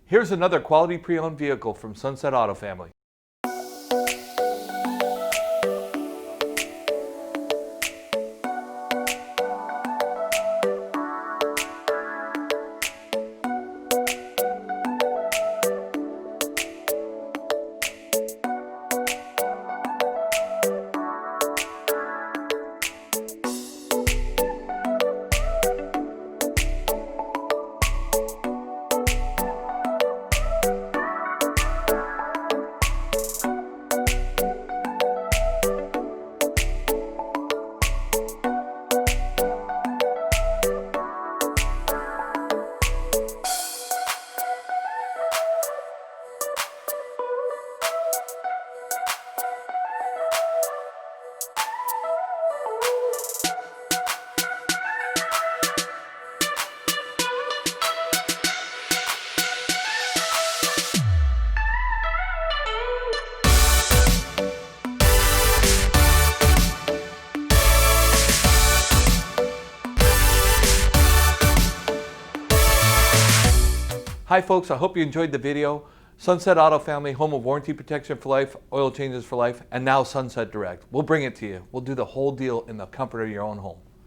Here's another quality pre-owned vehicle from Sunset Auto Family. Hi folks, I hope you enjoyed the video. Sunset Auto Family, home of warranty protection for life, oil changes for life, and now Sunset Direct. We'll bring it to you. We'll do the whole deal in the comfort of your own home.